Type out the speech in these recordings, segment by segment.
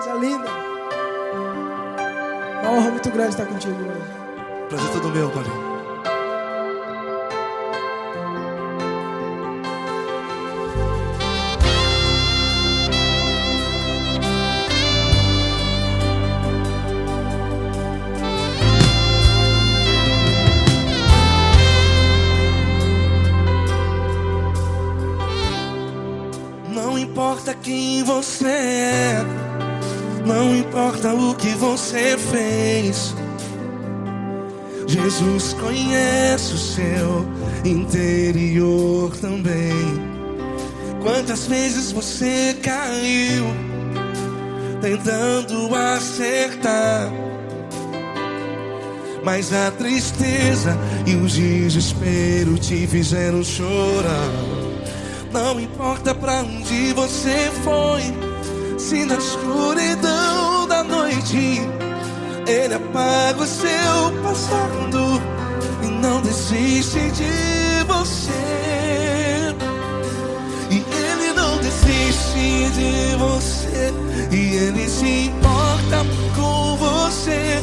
Coisa linda. Uma honra muito grande estar contigo hoje. Prazer todo meu, Paulinho. Não importa quem você é, não importa o que você fez, Jesus conhece o seu interior também. Quantas vezes você caiu tentando acertar, mas a tristeza e o desespero te fizeram chorar. Não importa pra onde você foi, se na escuridão da noite Ele apaga o seu passado e não desiste de você. E Ele não desiste de você, e Ele se importa com você,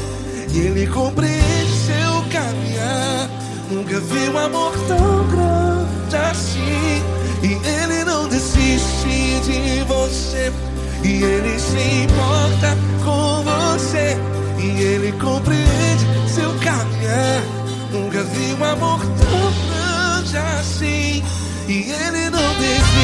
e Ele compreende seu caminhar. Nunca vi um amor tão grande assim. E Ele não desiste de você, e Ele se importa com você, e Ele compreende seu caminhar. Nunca vi um amor tão grande assim. E Ele não desiste.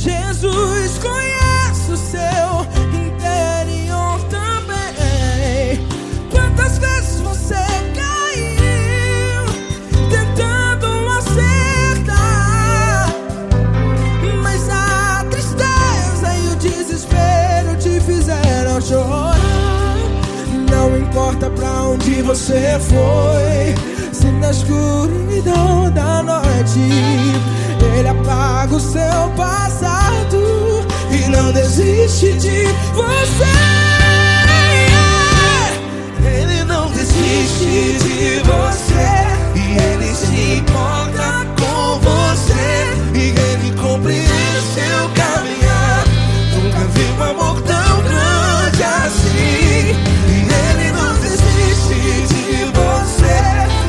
Jesus conhece o seu interior também. Quantas vezes você caiu tentando acertar, mas a tristeza e o desespero te fizeram chorar. Não importa pra onde você foi, se na escuridão da noite Ele apaga o seu passado e não desiste de você. Ele não desiste de você, e Ele se importa com você, e Ele compreende seu caminhar. Nunca vi um amor tão grande assim. E Ele não desiste de você,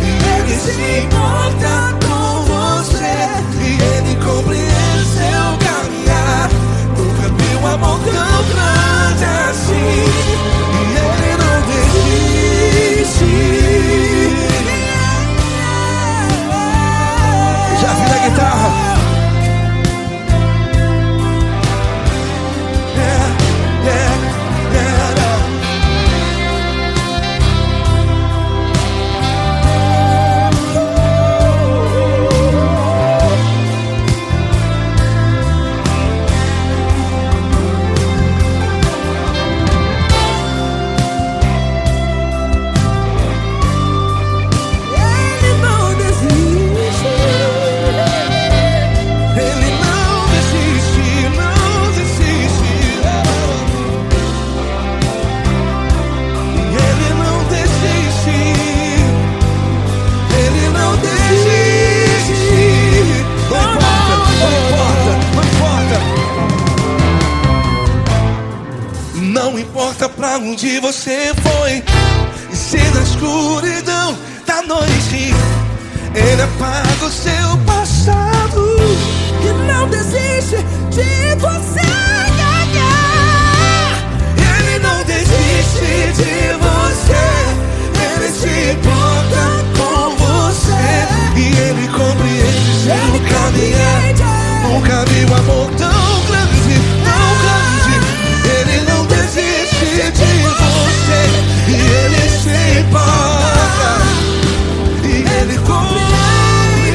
e Ele se importa com você, e Ele compreende seu caminhar. Nunca vi um amor tão grande assim. E Ele não desiste. Já vi na guitarra. Não importa pra onde você foi, e se na escuridão da noite Ele apaga o seu passado E não desiste de você. Ele não desiste de você, Ele se importa com você, e Ele compreende seu caminhar. Nunca vi um amor tão grande, tão grande. Ele não desiste de você, e Ele se importa, e Ele compreende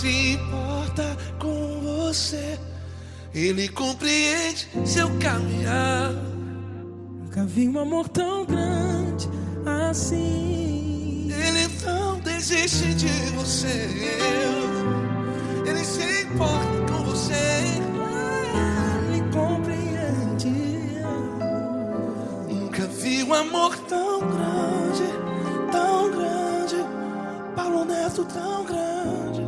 se importa com você. Ele compreende seu caminhar. Nunca vi um amor tão grande assim. Ele não desiste de você. Ele se importa com você. Ele compreende. Nunca vi um amor tão grande, tão grande. Paulo Neto tão grande,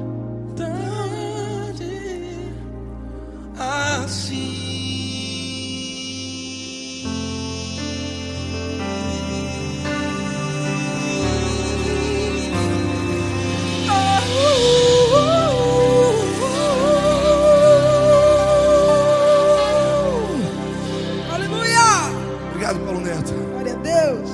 Tão grande. assim. Aleluia! Obrigado, Paulo Neto. Glória a Deus.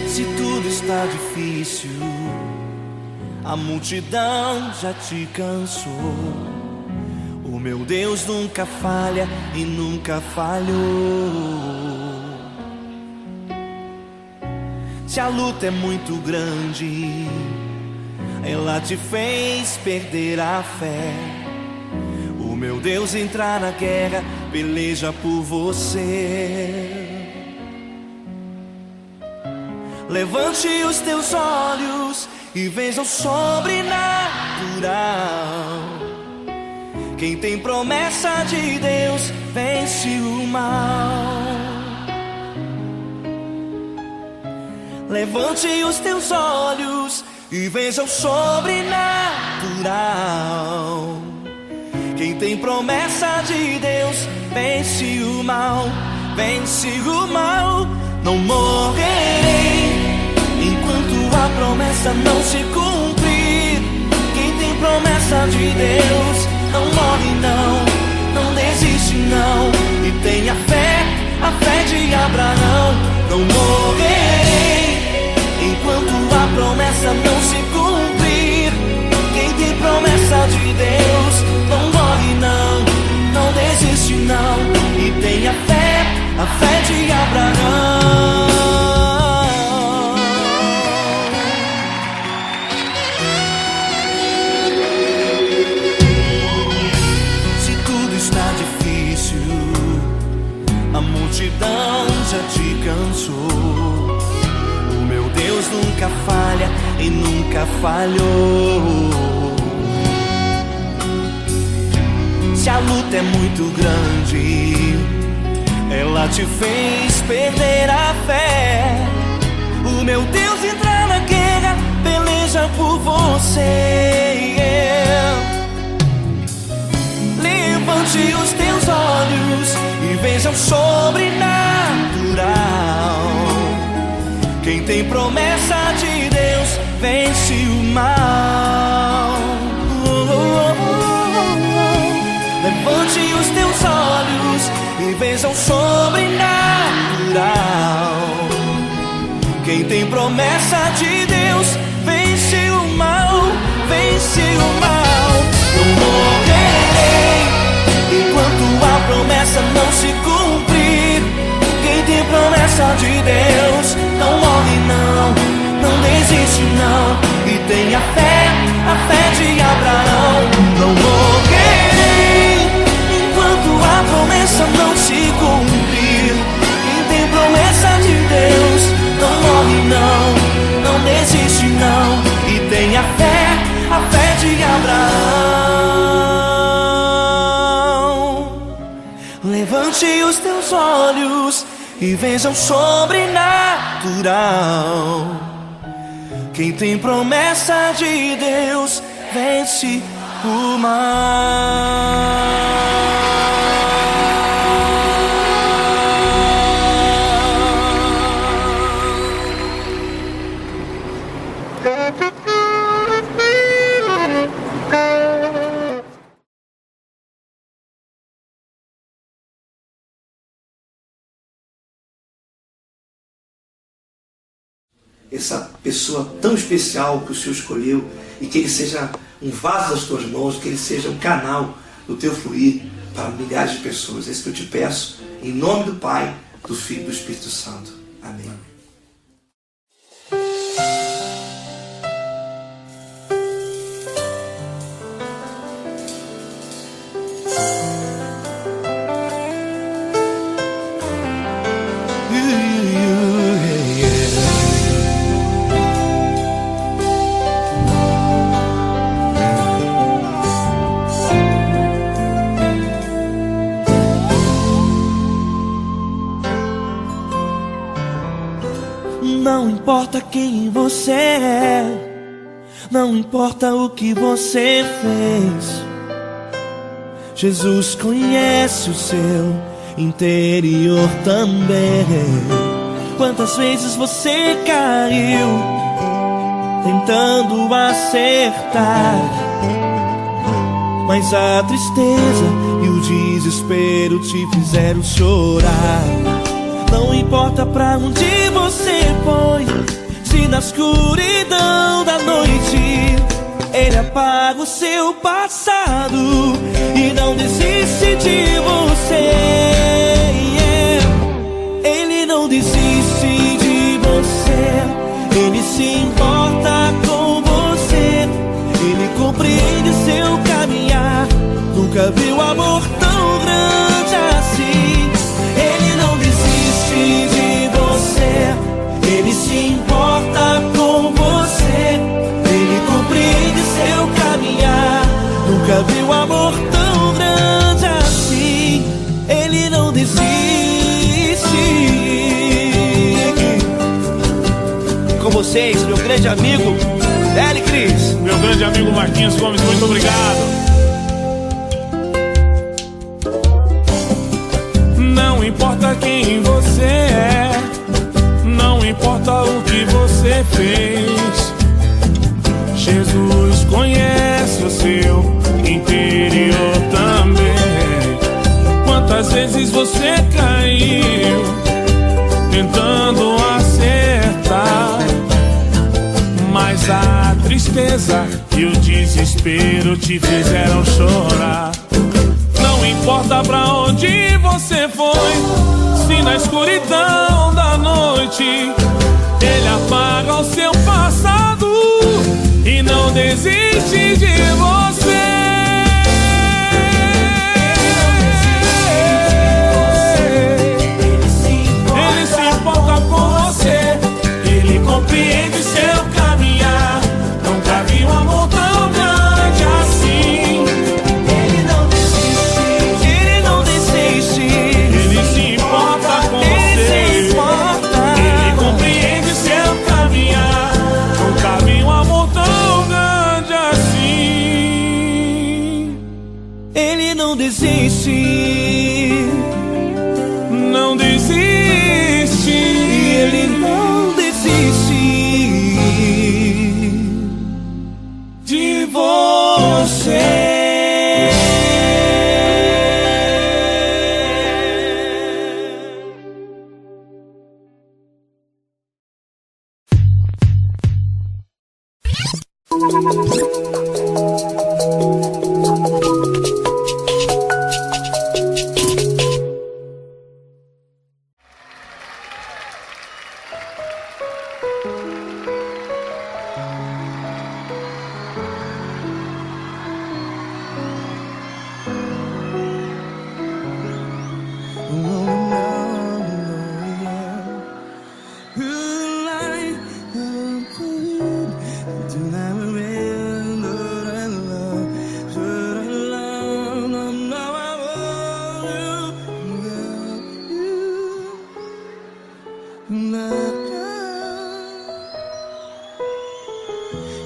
Se tudo está difícil, a multidão já te cansou. O meu Deus nunca falha e nunca falhou. Se a luta é muito grande, ela te fez perder a fé. O meu Deus entrar na guerra, peleja por você. Levante os teus olhos e veja o sobrenatural. Quem tem promessa de Deus vence o mal. Levante os teus olhos e veja o sobrenatural. Quem tem promessa de Deus vence o mal. Vence o mal. Não morrerei enquanto a promessa não se cumprir. Quem tem promessa de Deus não morre não, não desiste não. E tenha fé, a fé de Abraão. Não morrerei enquanto a promessa não se cumprir. Quem tem promessa de Deus não morre não, não desiste não. E tenha fé, a fé de Abraão. A multidão já te cansou. O meu Deus nunca falha e nunca falhou. Se a luta é muito grande, ela te fez perder a fé. O meu Deus entra na guerra, peleja por você. Levante os teus olhos e veja o sobrenatural. Quem tem promessa de Deus vence o mal. Levante os teus olhos e veja o sobrenatural. Quem tem promessa de Deus vence o mal. Vence o mal. Não morrerei enquanto a promessa não se cumprir. Quem tem promessa de Deus não morre não, não desiste não. E tenha fé, a fé de Abraão. Não morrerei enquanto a promessa não se cumprir. Quem tem promessa de Deus não morre não, não desiste não. E tenha fé, a fé de Abraão. Levante os teus olhos e veja o sobrenatural. Quem tem promessa de Deus vence o mal. essa pessoa tão especial que o Senhor escolheu, e que ele seja um vaso das tuas mãos, que ele seja um canal do teu fluir para milhares de pessoas. É isso que eu te peço, em nome do Pai, do Filho e do Espírito Santo. Amém. Não importa quem você é, não importa o que você fez, Jesus conhece o seu interior também. Quantas vezes você caiu tentando acertar, mas a tristeza e o desespero te fizeram chorar. Não importa pra onde você foi, se na escuridão da noite Ele apaga o seu passado e não desiste de você. Ele não desiste de você, Ele se importa com você, Ele compreende seu caminhar. Nunca viu amor tão grande assim. Ele não desiste de você, Ele se importa com você, Ele compreende seu caminhar. Nunca viu amor tão grande assim. Ele não desiste. Com vocês, meu grande amigo L. Cris, meu grande amigo Marquinhos Gomes, muito obrigado. Não importa quem você é, não importa o que você fez, Jesus conhece o seu interior também. Quantas vezes você caiu tentando acertar, mas a tristeza e o desespero te fizeram chorar. Não importa pra onde você foi, se na escuridão da noite Ele apaga o seu passado e não desiste de você. Ele se importa com você, Ele compreende seu caminhar. Nunca vi um amor tão grande assim. Ele não desiste, Ele não desiste. Ele se importa com você, Ele compreende seu caminhar. Nunca vi um amor tão grande assim. Ele não desiste, não desiste. Ele não desiste De você.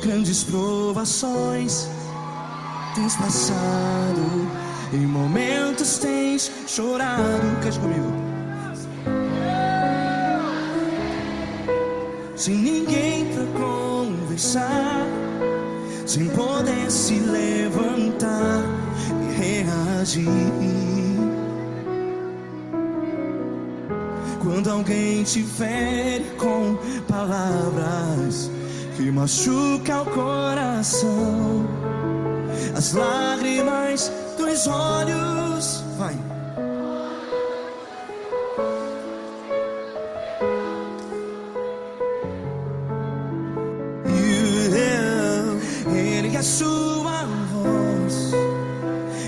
Grandes provações tens passado, em momentos tens chorado. Cante comigo. Sem ninguém pra conversar, sem poder se levantar e reagir. quando alguém te fere com palavras que machucam o coração. As lágrimas dos olhos, vai. Ergue a sua voz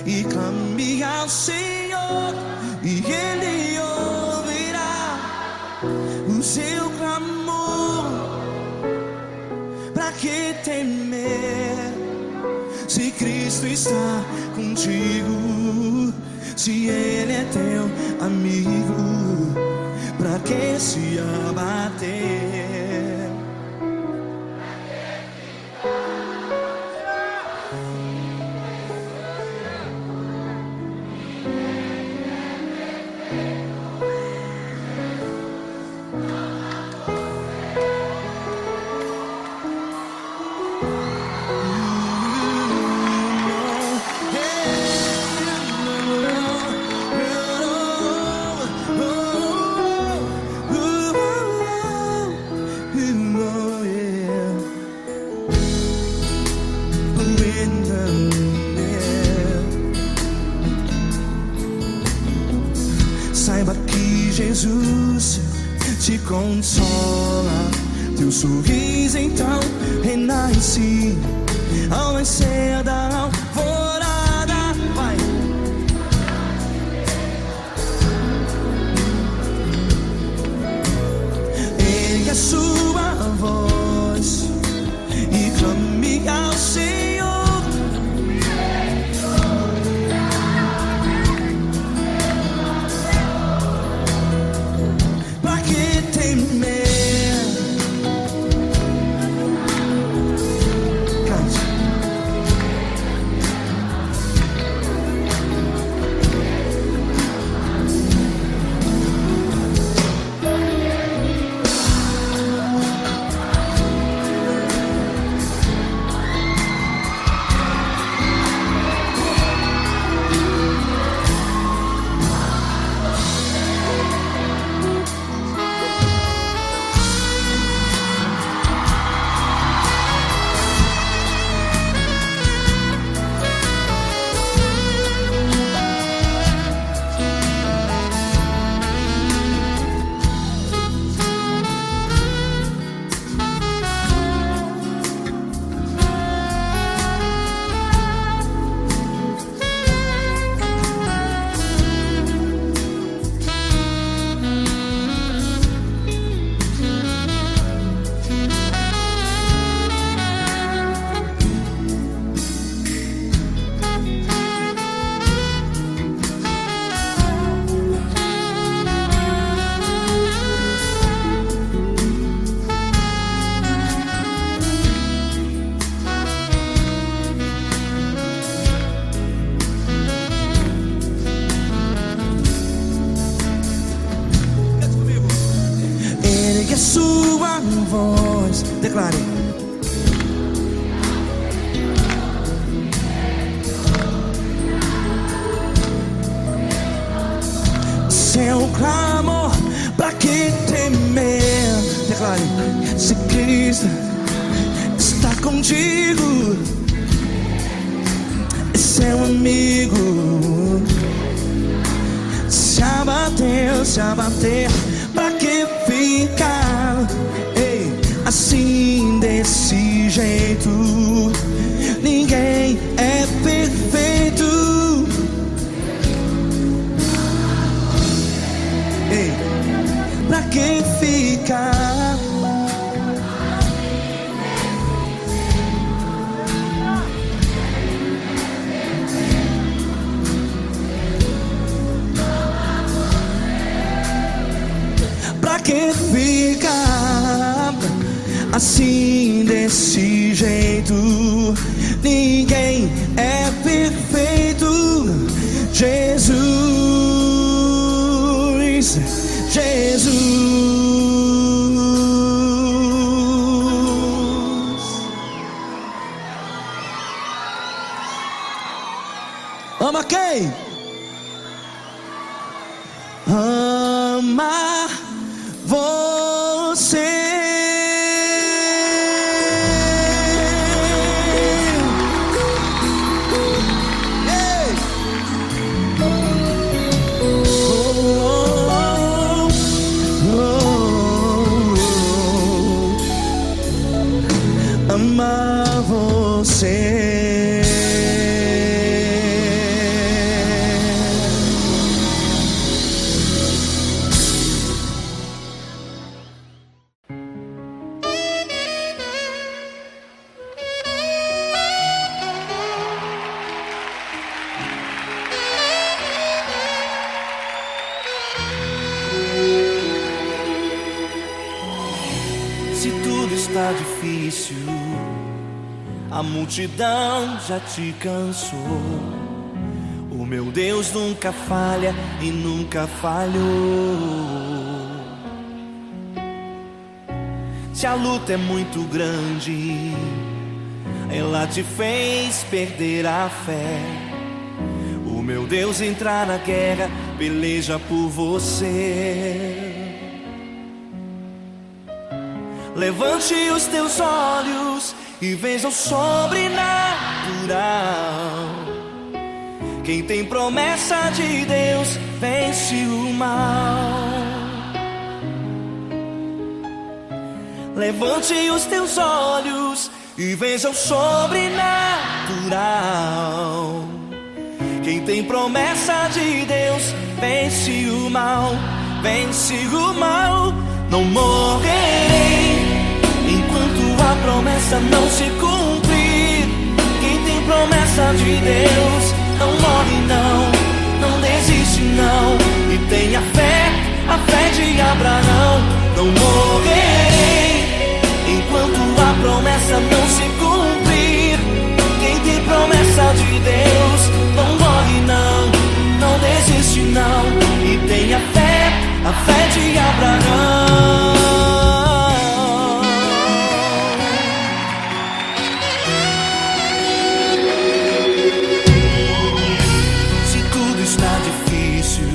e clame ao Senhor, e Ele ouvirá o seu clamor. Pra que temer, se Cristo está contigo? Se Ele é teu amigo, pra que se abater? Saiba que Jesus te consola, teu sorriso então renasce ao nascer da alvorada. Vai. Ergue a sua voz e clame ao Senhor. Ergue a sua voz, declare. Seu clamor, pra que temer? Declare. Se Cristo está contigo, é seu amigo. Se abater, pra que ficar assim desse jeito? Ninguém é perfeito. Pra que ficar? Pra que ficar assim desse jeito? Ninguém é perfeito. Jesus. Ama quem? Ama tudo está difícil, a multidão já te cansou. O meu Deus nunca falha e nunca falhou. Se a luta é muito grande, ela te fez perder a fé. O meu Deus entrar na guerra, peleja por você. Levante os teus olhos e veja o sobrenatural. Quem tem promessa de Deus vence o mal. Levante os teus olhos e veja o sobrenatural. Quem tem promessa de Deus vence o mal, vence o mal. Não morrerei enquanto a promessa não se cumprir. Quem tem promessa de Deus não morre não, não desiste não. E tenha fé, a fé de Abraão. Não morrerei enquanto a promessa não se cumprir. Quem tem promessa de Deus não morre não, não desiste não. E tenha fé, a fé de Abraão. Se tudo está difícil,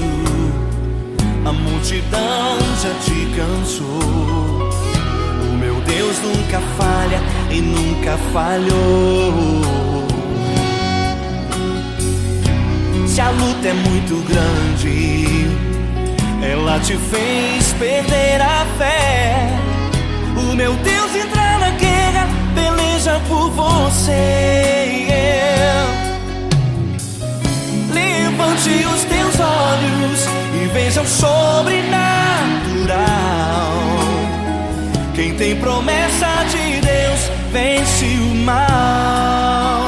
a multidão já te cansou. O meu Deus nunca falha e nunca falhou. Se a luta é muito grande, ela te fez perder a fé. O meu Deus entrar na guerra, peleja por você. Levante os teus olhos e veja o sobrenatural. Quem tem promessa de Deus vence o mal.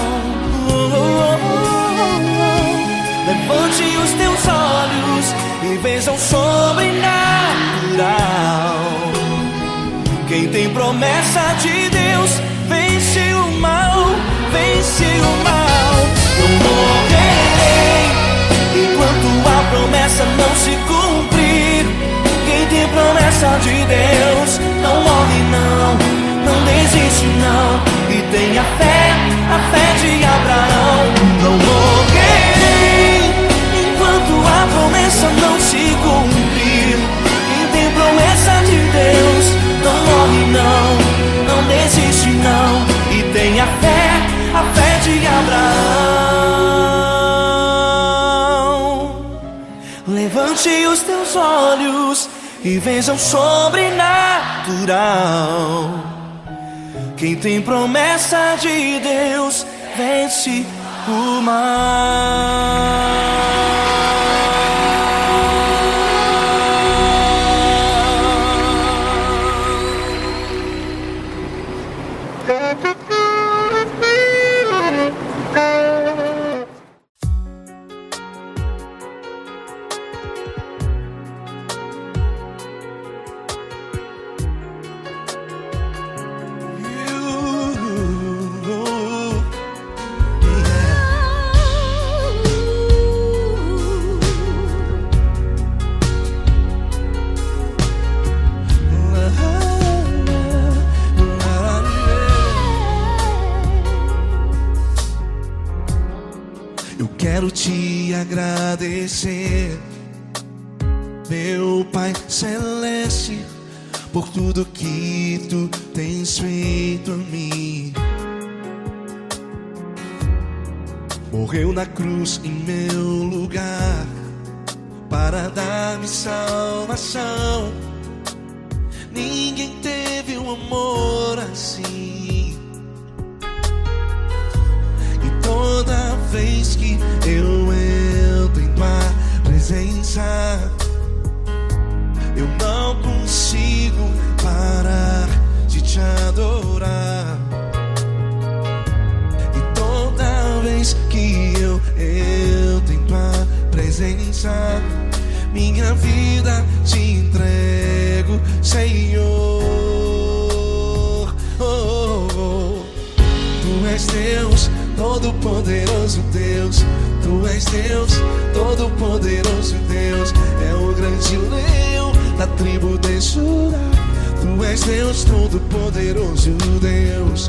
Levante os teus olhos e veja o sobrenatural. Quem tem promessa de Deus vence o mal, vence o mal. Não morrerei enquanto a promessa não se cumprir. Quem tem promessa de Deus não morre não, não desiste não. E tenha fé, a fé de Abraão. Não morrerei enquanto a promessa não se cumprir. Quem tem promessa de Deus não morre não, não desiste não. E tenha fé, a fé de Abraão. Levante os teus olhos e veja o sobrenatural. Quem tem promessa de Deus vence o mal. Quero te agradecer, meu Pai Celeste, por tudo que tu tens feito a mim. Morreu na cruz em meu lugar para dar-me salvação. Ninguém teve um amor assim. E toda vez que eu entro em tua presença, eu não consigo parar de te adorar. E toda vez que eu entro em tua presença, minha vida te entrego, Senhor. és Deus, todo-poderoso Deus. Tu és Deus, todo-poderoso Deus. É o grande leão da tribo de Judá. Tu és Deus, todo-poderoso Deus.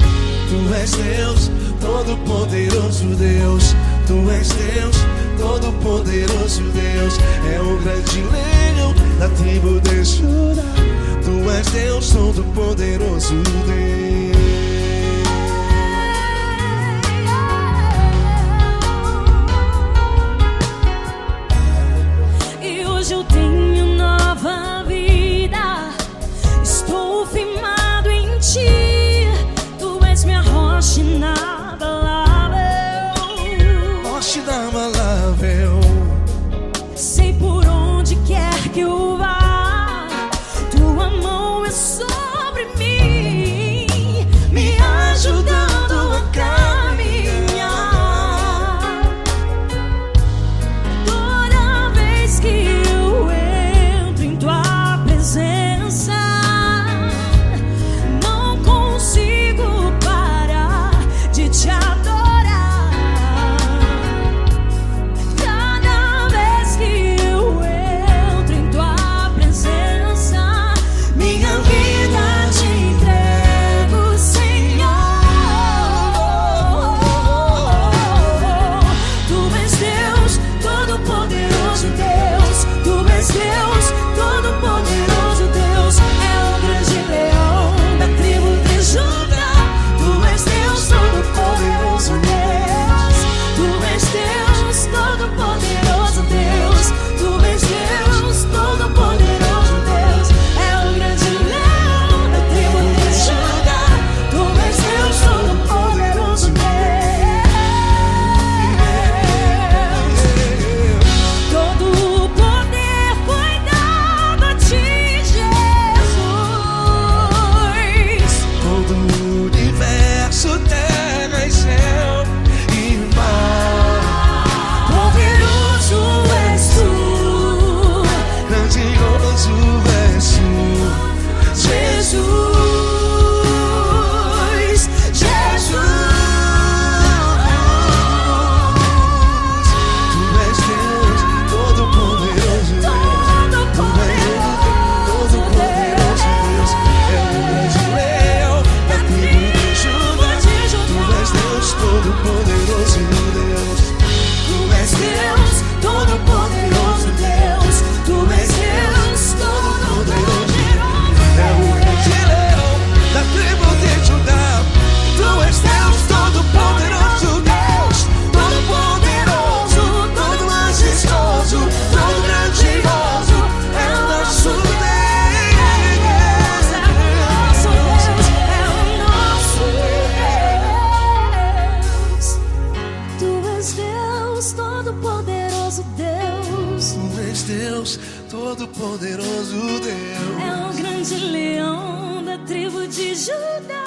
Tu és Deus, todo-poderoso Deus. Tu és Deus, todo-poderoso Deus. É o grande leão da tribo de Judá. Tu és Deus, todo-poderoso Deus. E hoje eu tenho nova vida. Estou firmado em ti. Tu és minha rocha inabalável. Rocha inabalável. Sei por onde quer que eu vá, tua mão é sobre mim, me ajudando a caminhar. Toda vez que eu entro em tua presença, não consigo parar de te adorar. Todo-poderoso Deus. É o grande leão da tribo de Judá.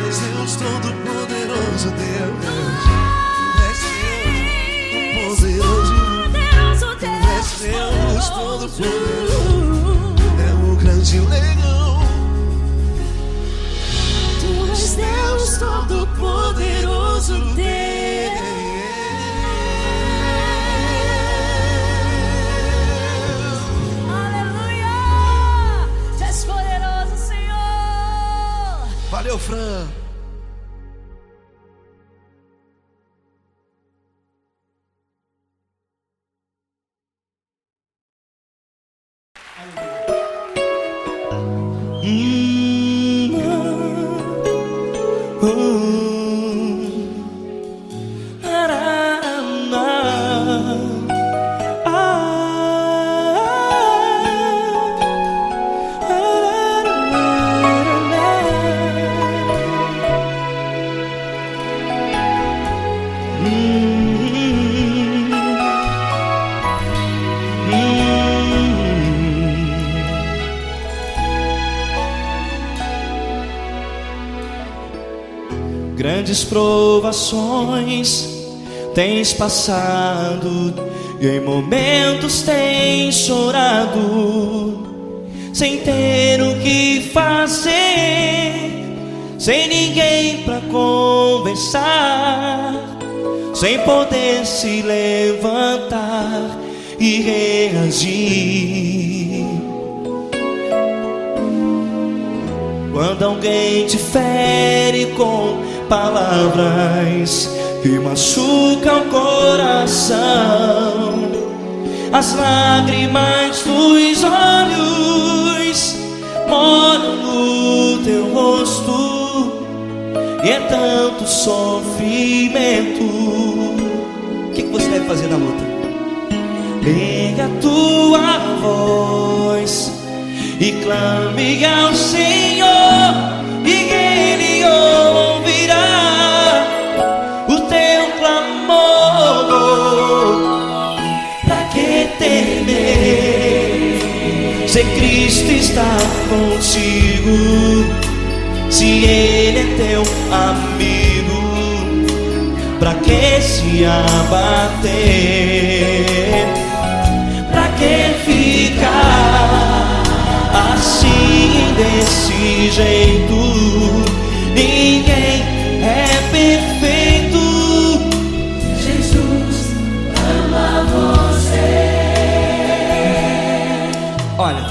És Deus, todo-poderoso Deus. És Deus, todo-poderoso Deus. És Deus, todo-poderoso. É o grande leão. Tu és Deus, todo-poderoso Deus. Valeu, Fran. Grandes provações tens passado e em momentos tens chorado, sem ter o que fazer, sem ninguém pra conversar. sem poder se levantar e reagir. Quando alguém te fere com palavras que machucam o coração, as lágrimas dos olhos moram no teu rosto, e é tanto sofrimento. O que você deve fazer na luta? Erga a tua voz e clame ao Senhor, e Ele ouvirá o teu clamor. Pra que temer, se Cristo está contigo, se Ele é teu amigo? Pra que se abater? Pra que ficar assim desse jeito? Ninguém é perfeito. Jesus ama você. Olha,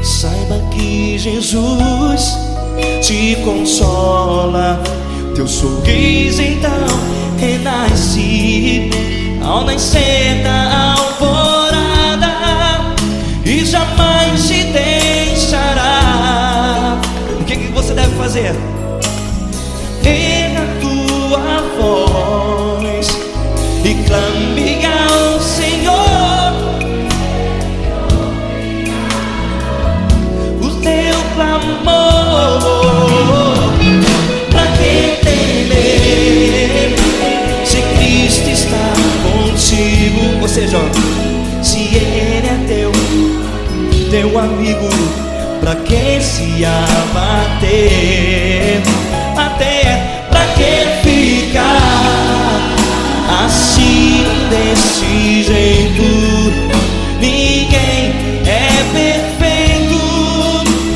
saiba que Jesus te consola, teu sorriso então renasce ao nascer da alvorada, e jamais te deixará. O que você deve fazer? Erga a tua voz e clame ao Senhor, o teu clamor. Pra que temer, se Cristo está contigo? Ou seja, se Ele é teu amigo, pra que se abater? Até pra que ficar assim desse jeito? Ninguém é perfeito.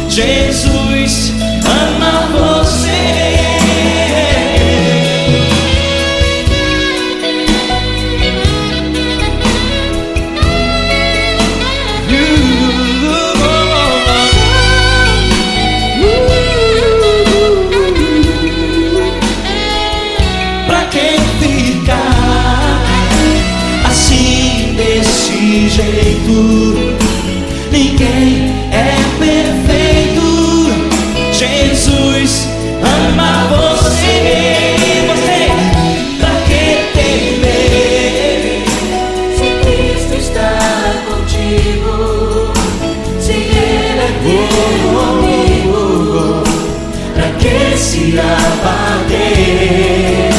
Jesus ama você. Jeito, ninguém é perfeito. Jesus ama você. Você, pra que temer, Se Cristo está contigo, se Ele é teu amigo, pra que se abater?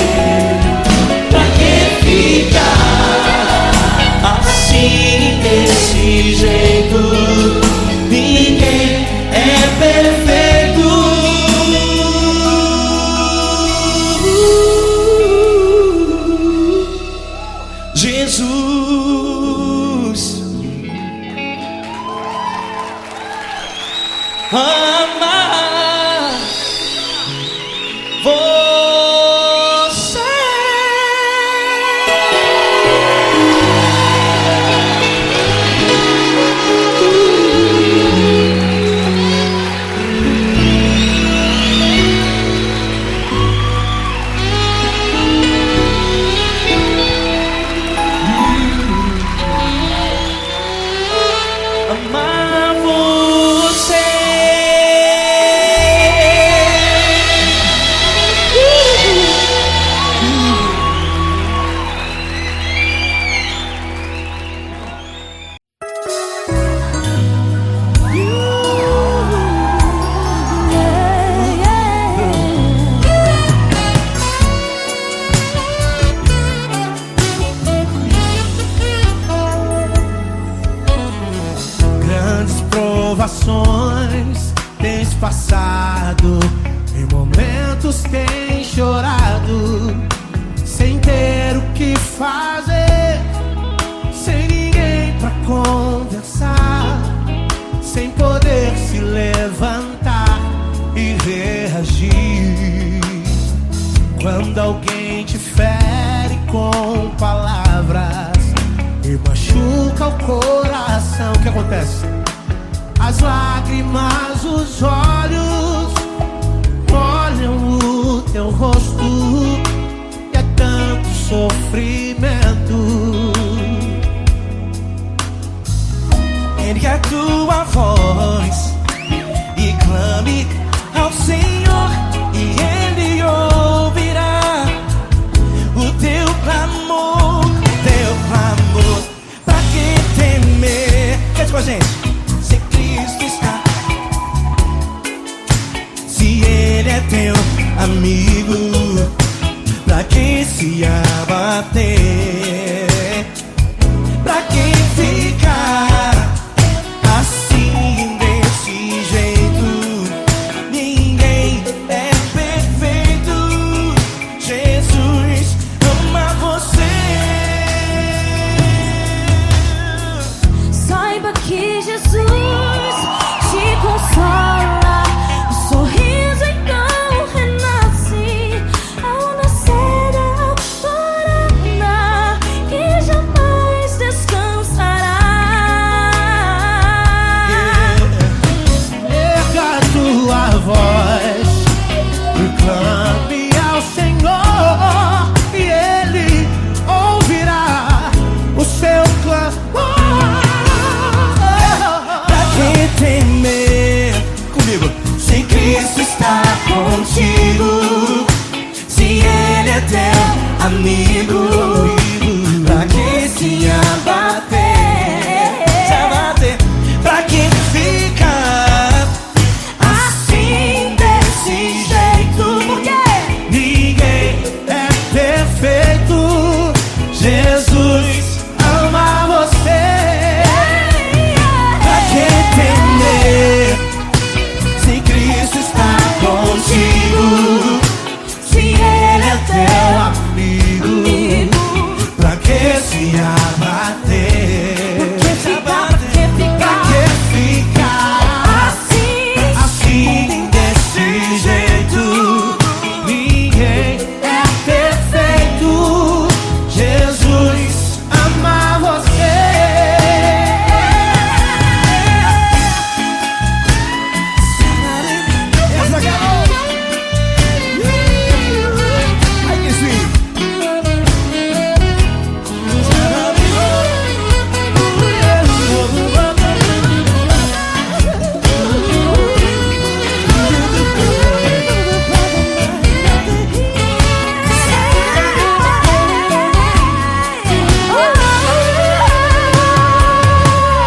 Pra que ficar assim desse jeito? Ninguém é perfeito. Jesus ama você. Amar você. Grandes provações tens passado, em momentos tens chorado, sem ter o que fazer, sem ninguém pra conversar, sem poder se levantar e reagir. Quando alguém te fere com coração, o que acontece? As lágrimas dos olhos molham o teu rosto, e é tanto sofrimento. Ergue a tua voz e clame ao Senhor, e Ele ouvirá o teu clamor, pra que temer? Cante com a gente. Se Cristo está, se Ele é teu amigo, pra que se abater? Pra que ficar assim desse jeito? Ninguém é perfeito. Jesus ama você. Saiba que Jesus te consola. O sorriso então renasce ao nascer da alvorada, que jamais descansará. Erga a tua voz, clame ao Senhor, e Ele ouvirá o seu clamor. Pra que temer? Comigo. Se Cristo está contigo, se Ele é teu amigo, pra que se abater? Se abater? Pra que ficar assim desse jeito? Porque ninguém é perfeito. Jesus ama você. Pra que temer? Se Cristo está contigo, se Ele é teu amigo, pra que se abater? Pra que ficar assim desse jeito? Ninguém é perfeito. Jesus ama você. Essa garota. Ai, que sim.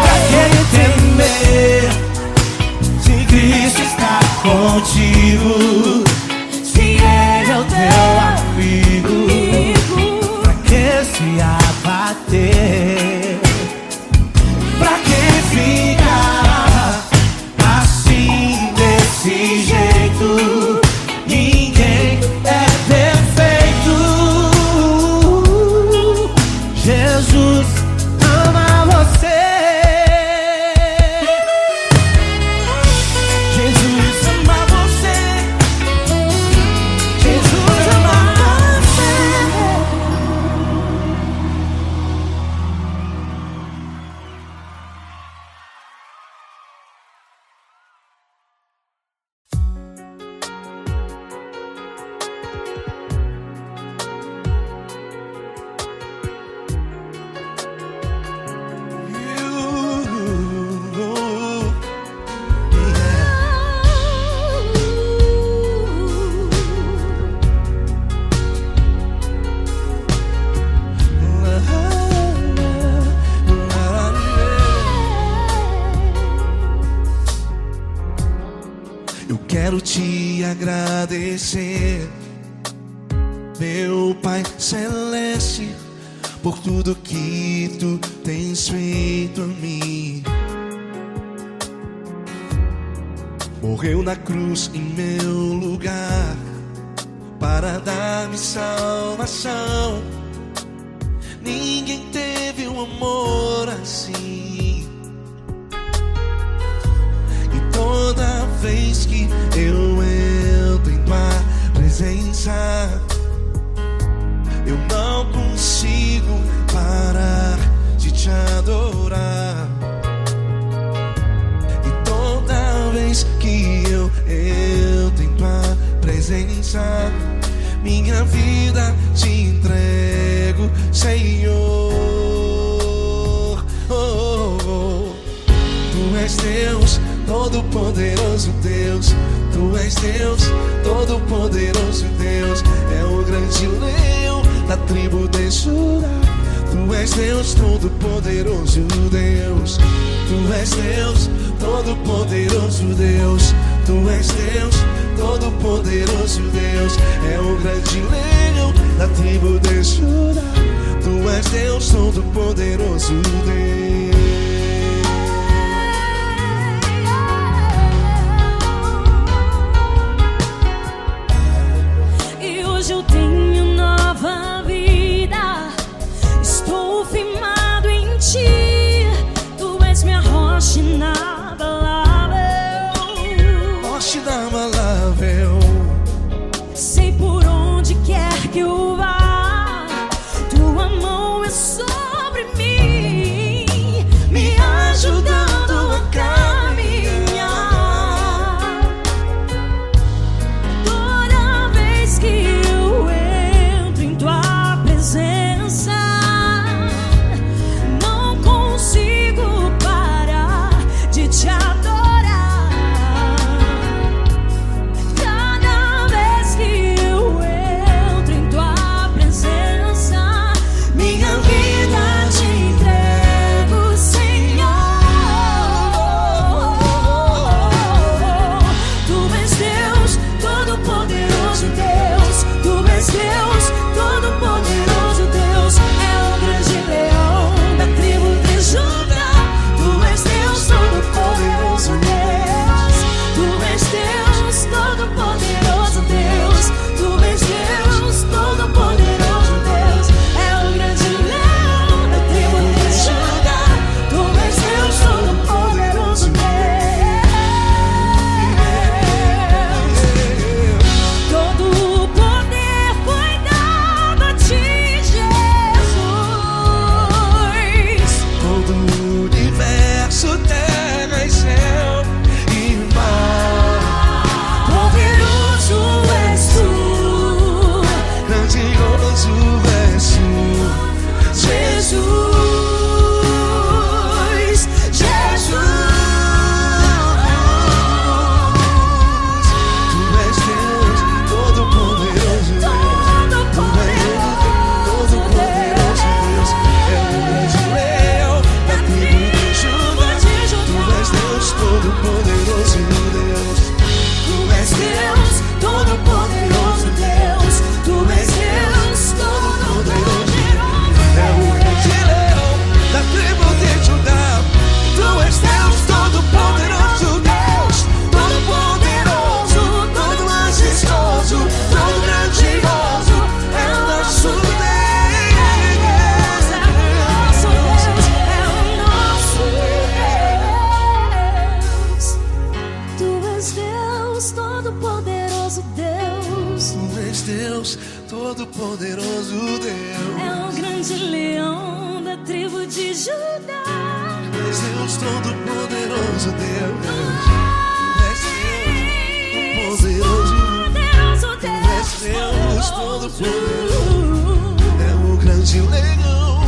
Pra que temer? Se Cristo está contigo, se Ele é o teu amigo, pra que se abater? Pra que ficar assim desse jeito? Ninguém é perfeito. Jesus ama você. Jesus ama você. Jesus ama você. Eu quero te agradecer, meu Pai Celeste, por tudo que Tu tens feito a mim. Morreu na cruz em meu lugar para dar-me salvação. Ninguém teve um amor assim. E toda vez que eu entro em Tua presença, eu não consigo parar de Te adorar. vez que eu entro em tua presença, minha vida te entrego, Senhor. Tu és Deus, Todo-Poderoso Deus. Tu és Deus, Todo-Poderoso Deus. É o grande leão da tribo de Judá. Tu és Deus, Todo-Poderoso Deus. Tu és Deus, Todo-Poderoso Deus. Tu és Deus, Todo-Poderoso Deus. É o grande leão da tribo de Judá. Tu és Deus, Todo-Poderoso Deus. E hoje eu tenho nova vida. Estou firmado em ti. Tu és minha rocha inabalável. Rocha inabalável. Sei por onde quer que eu vá, tua mão é sobre mim, me ajudando a caminhar. Toda vez que eu entro em tua presença, não consigo parar de te adorar. Cada vez que eu entro em tua presença, minha vida te entrego, Senhor. Tu és Deus, Todo-Poderoso Deus. Tu és Deus, Todo-Poderoso Deus. É o grande leão da tribo de Judá. Tu és Deus, Todo-Poderoso Deus. Tu és Deus, Todo-Poderoso Deus. Tu és Deus, Todo-Poderoso Deus. É o grande leão da tribo de Judá. Tu és Deus, Todo-Poderoso Deus. Todo o poder foi dado a ti, Jesus. Todo o universo, terra e céu e mar. Poderoso és tu, Grandioso és tu, Jesus. Jesus. Tu és Deus, Todo-Poderoso Deus. Todo-Poderoso Deus. É o grande leão da tribo de Judá. Tu és Deus, Todo-Poderoso Deus. Tu és Deus, Todo-Poderoso Deus. Tu és Deus, Todo-Poderoso. É o grande leão da tribo de Judá. Tu és Deus, Todo-Poderoso Deus. Todo-Poderoso, todo majestoso, todo grandioso. É o nosso Deus. É o nosso Deus, é o nosso Deus. Tu és Deus, Todo-Poderoso Deus. Tu és Deus, Todo-Poderoso Deus. É o grande leão da tribo de Judá. Tu és Deus, Todo-Poderoso Deus. Tu és Deus, Todo-Poderoso. Poderoso Tu és Deus, Deus, Todo-Poderoso. É o grande leão.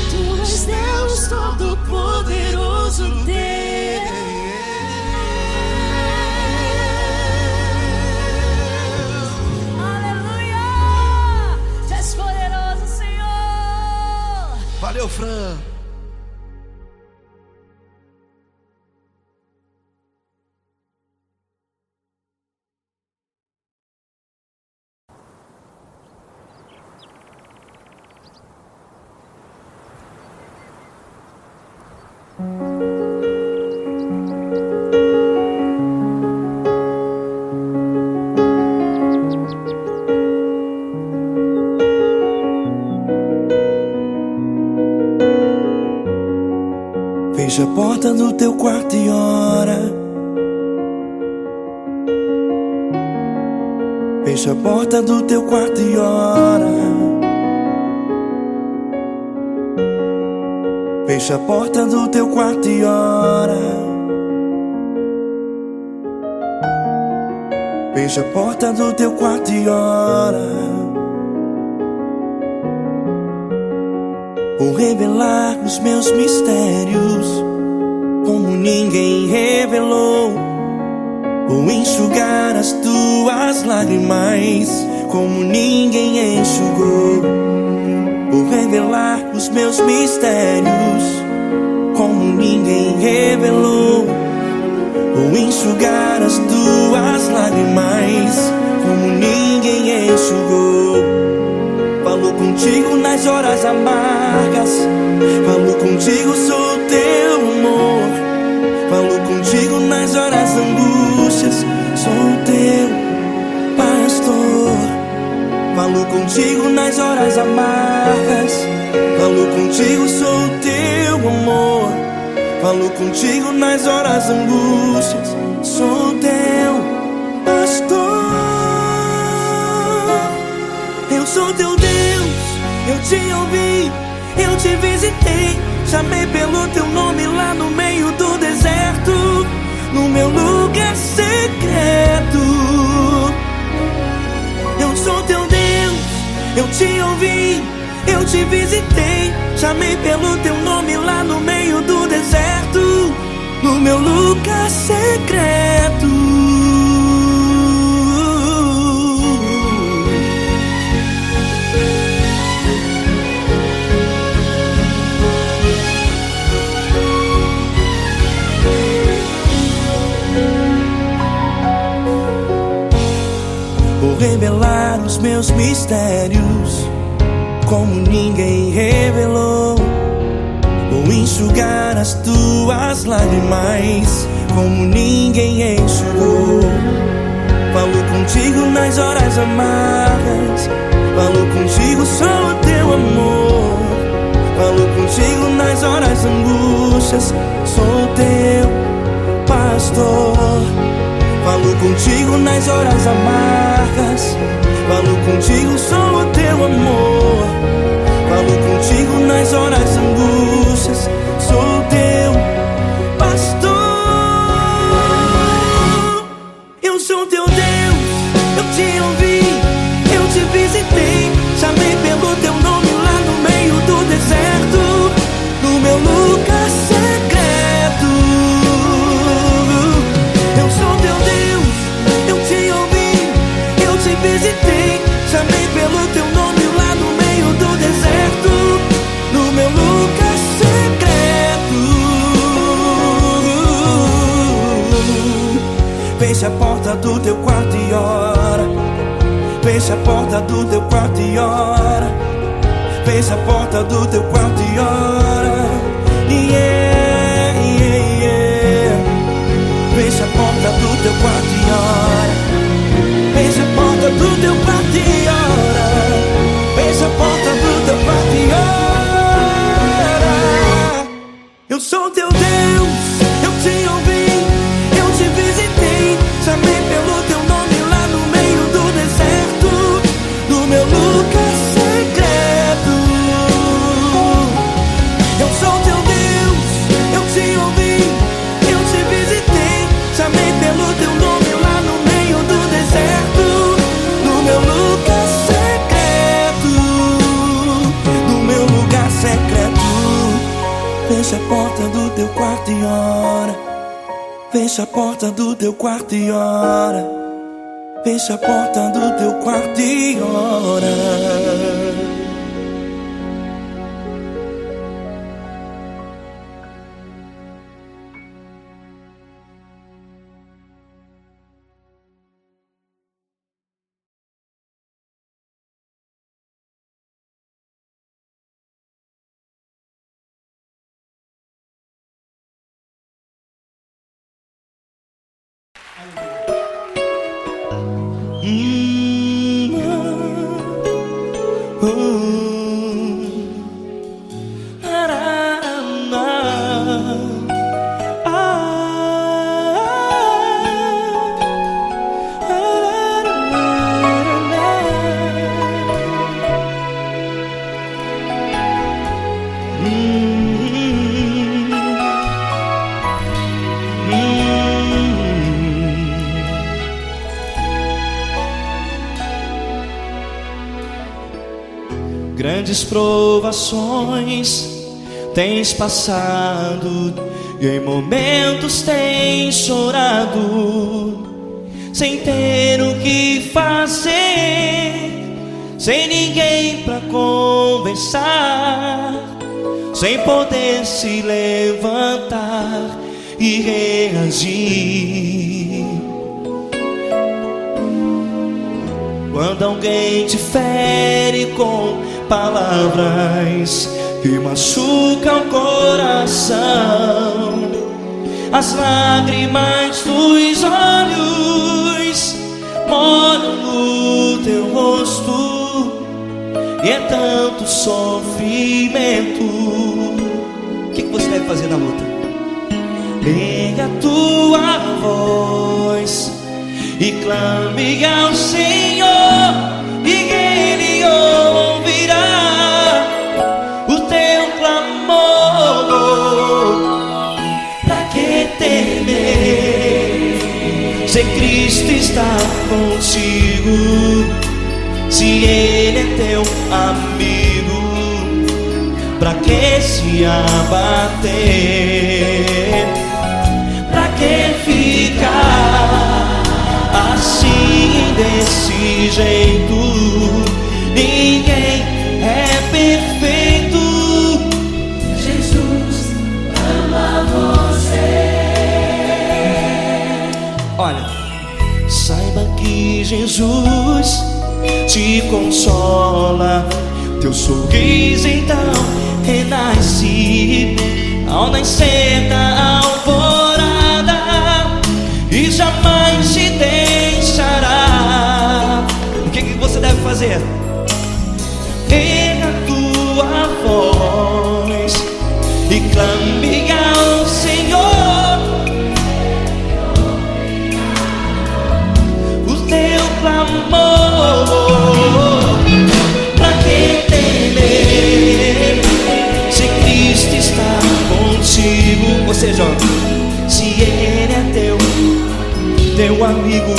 Tu és Deus, Todo-Poderoso Deus. Aleluia! Tu és poderoso, Senhor. Valeu, Fran. Fecha a porta do teu quarto e ora. Fecha a porta do teu quarto e ora. Fecha a porta do teu quarto e ora. Fecha a porta do teu quarto e ora. Vou revelar os meus mistérios como ninguém revelou. Vou enxugar as tuas lágrimas como ninguém enxugou. Vou revelar os meus mistérios como ninguém revelou. Vou enxugar as tuas lágrimas como ninguém enxugou. Falo contigo nas horas amargas, falo contigo, sou teu amor. Falo contigo nas horas angústias, sou teu pastor. Falo contigo nas horas amargas, falo contigo, sou teu amor. Falo contigo nas horas angústias, sou teu pastor. Eu sou teu Deus, eu te ouvi, eu te visitei. Chamei pelo teu nome lá no meio do deserto, no meu lugar secreto. Eu sou teu Deus, eu te ouvi, eu te visitei. Chamei pelo teu nome lá no meio do deserto, no meu lugar secreto. Vou revelar os meus mistérios como ninguém revelou. Vou enxugar as tuas lágrimas como ninguém enxugou. Falo contigo nas horas amargas, falo contigo, sou teu amor. Falo contigo nas horas angústias, sou teu pastor. Falo contigo nas horas amargas, falo contigo, sou teu amor. Falo contigo nas horas angústias, sou teu pastor. Eu sou teu Deus, eu te ouvi, eu te visitei. Chamei pelo teu nome lá no meio do deserto, no meu lugar secreto. Eu sou teu Deus, eu te ouvi, eu te visitei. Chamei pelo teu nome lá no meio do deserto, no meu lugar secreto. Fecha a porta do teu quarto e ora. Fecha a porta do teu quarto e ora. Fecha a porta do teu quarto e ora. Yeah, yeah, yeah. Fecha a porta do teu quarto e ora. Fecha a porta do teu quarto e ora. Fecha a porta do teu quarto e ora. Eu sou teu Deus, eu te ouvi, eu te visitei. Chamei pelo teu nome lá no meio do deserto, no meu lugar secreto. Eu sou teu Deus, eu te ouvi, eu te visitei. Chamei pelo teu nome lá no meio do deserto, no meu lugar secreto, no meu lugar secreto. Fecha a porta do teu quarto e ora. Fecha a porta do teu quarto e ora. Fecha a porta do teu quarto e ora. grandes provações tens passado, e em momentos tens chorado, sem ter o que fazer, sem ninguém pra conversar, sem poder se levantar e reagir. Quando alguém te fere com palavras que machucam o coração, as lágrimas dos olhos molham no teu rosto, e é tanto sofrimento. O que você deve fazer na luta? Erga a tua voz e clame ao Senhor, e Ele ouvirá o teu clamor. Pra que temer, se Cristo está contigo, se Ele é teu amigo? Pra que se abater? Pra que ficar assim, desse jeito? Ninguém é perfeito. Jesus ama você. Olha, saiba que Jesus te consola, teu sorriso então renasce ao nascer da alvorada, e jamais te deixará. O que você deve fazer? Erga a tua voz e clame ao Senhor, o teu clamor. Pra que temer, se Cristo está contigo? Ou seja, se Ele é teu amigo,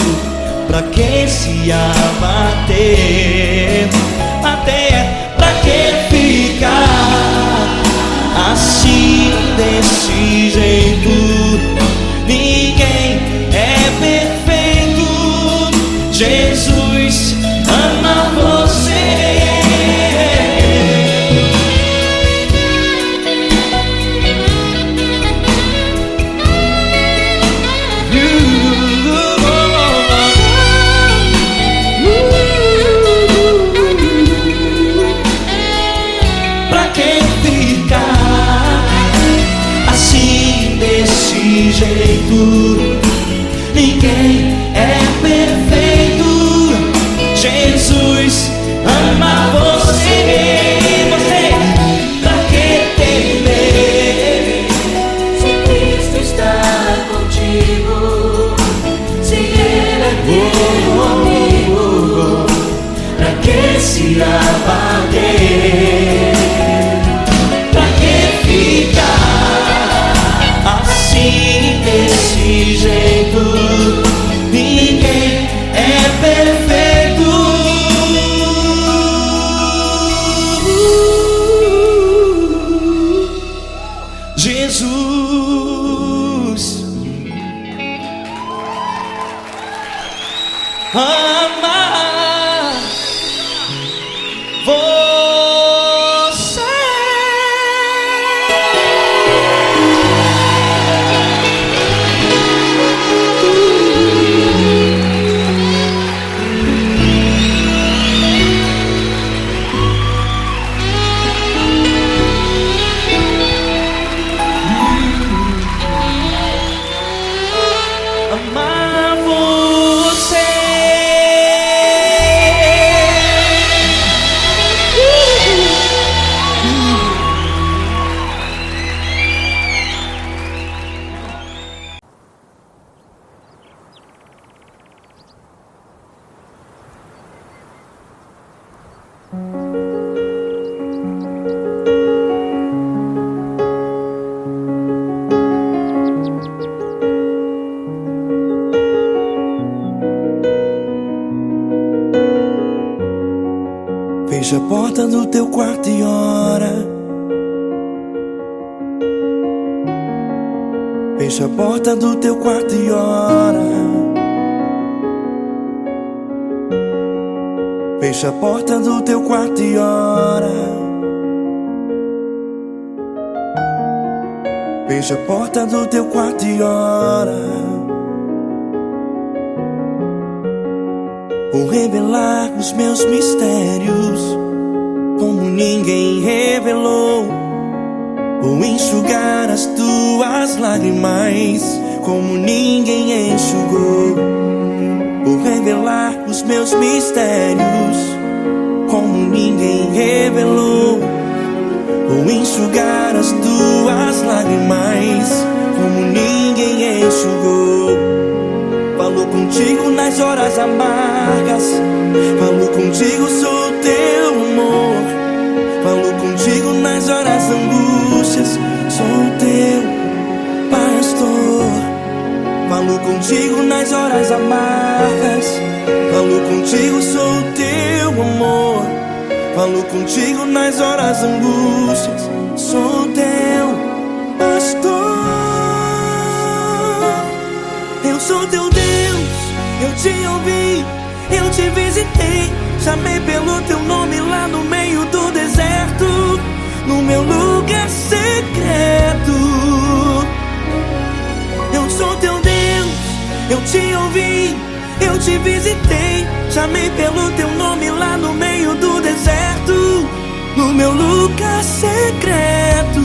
pra que se abater? Até pra que ficar assim, desse jeito? Ninguém é perfeito. Jesus ama você. Ninguém é perfeito. Jesus ama você. Pra que temer, Se Cristo está contigo, se Ele é teu amigo, pra que se abater? Pra que ficar assim, desse jeito? Ninguém é perfeito. Jesus ama você. Amar você. Fecha a porta do teu quarto e ora. Fecha a porta do teu quarto e ora. Fecha a porta do teu quarto e ora. Fecha a porta do teu quarto e ora. Vou revelar os meus mistérios como ninguém revelou. Vou enxugar as tuas lágrimas como ninguém enxugou. Vou revelar os meus mistérios como ninguém revelou. Vou enxugar as tuas lágrimas como ninguém enxugou. Falo contigo nas horas amargas, falo contigo, sou teu amor. Falo contigo nas horas angústias, sou teu pastor. Falo contigo nas horas amargas, falo contigo, sou teu amor. Falo contigo nas horas angústias, sou teu pastor. Eu sou teu Deus, eu te ouvi, eu te visitei. Chamei pelo teu nome lá no meio do deserto, no meu lugar secreto. Eu sou teu Deus, eu te ouvi, eu te visitei. Chamei pelo teu nome lá no meio do deserto, no meu lugar secreto.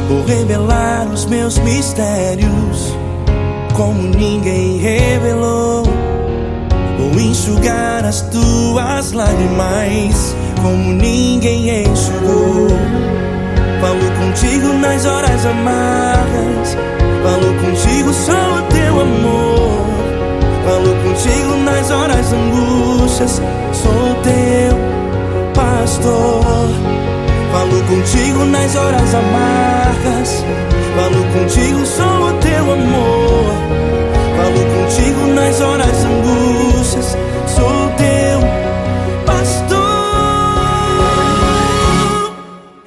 Vou revelar os meus mistérios como ninguém revelou. Vou enxugar as tuas lágrimas como ninguém enxugou. Falo contigo nas horas amargas, falo contigo, sou teu amor. Falo contigo nas horas angústias, sou teu pastor. Falo contigo nas horas amargas, falo contigo, sou o teu amor. Falo contigo nas horas angústias, sou teu pastor.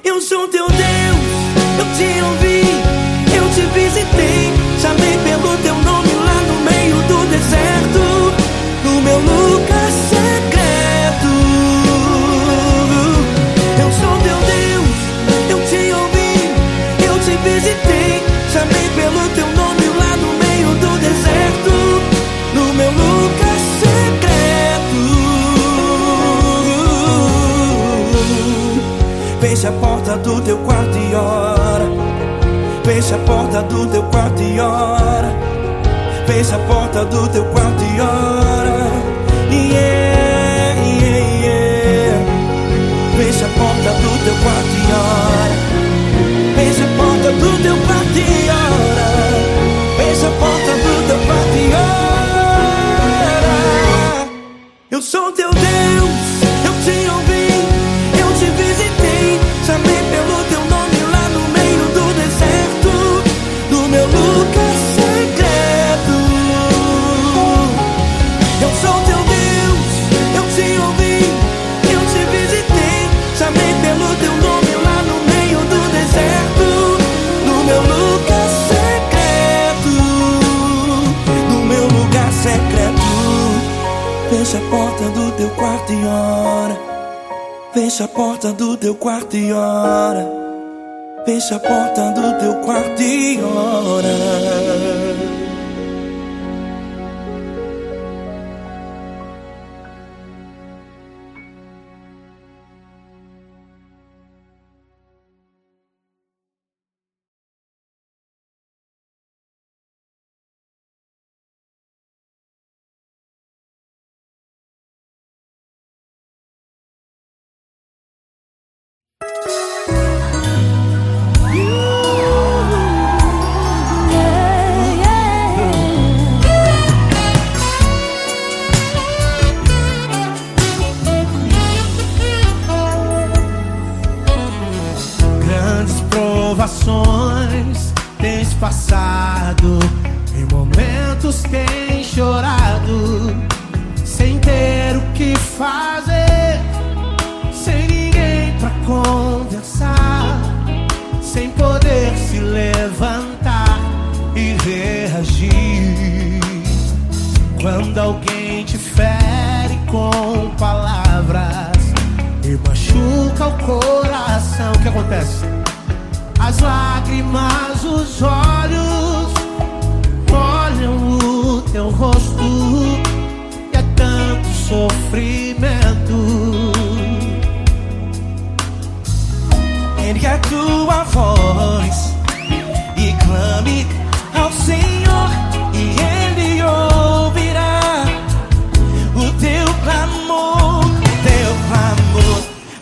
Eu sou teu Deus, eu te ouvi, eu te visitei. Chamei pelo teu nome lá no meio do deserto, no meu lugar secreto. Eu sou teu Deus, eu te ouvi, eu te visitei. Chamei pelo teu nome lá no meio do deserto, no meu lugar secreto. Fecha a porta do teu quarto e ora. Fecha a porta do teu quarto e ora. Fecha a porta do teu quarto e ora. Yeah, yeah, yeah. Fecha a porta do teu quarto e ora. Fecha a porta do teu quarto e ora. Fecha a porta do teu quarto e ora. Eu sou teu Deus, eu te ouvi, eu te visitei. Chamei pelo teu nome lá no meio do deserto, no meu lugar secreto. Eu sou teu Deus, eu te ouvi, eu te visitei. Chamei pelo teu nome lá no meio do deserto, no meu lugar secreto, no meu lugar secreto. Fecha a porta do teu quarto e ora. Fecha a porta do teu quarto e ora. Fecha a porta do teu quarto e ora. passado, em momentos tem chorado, sem ter o que fazer, sem ninguém pra conversar, sem poder se levantar e reagir. Quando alguém te fere com palavras e machuca o coração, o que acontece? As lágrimas, os olhos olham o teu rosto e é tanto sofrimento. Ergue a tua voz e clame ao Senhor, e Ele ouvirá o teu clamor,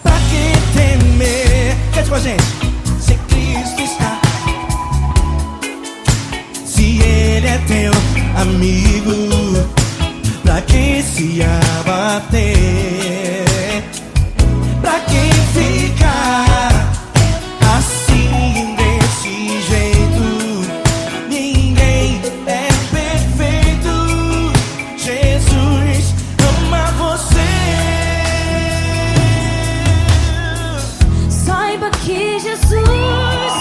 Pra que temer? Cante com a gente. Se Cristo está, se Ele é teu amigo, pra que se abater? Pra que ficar assim desse jeito? Ninguém é perfeito. Jesus ama você. Saiba que Jesus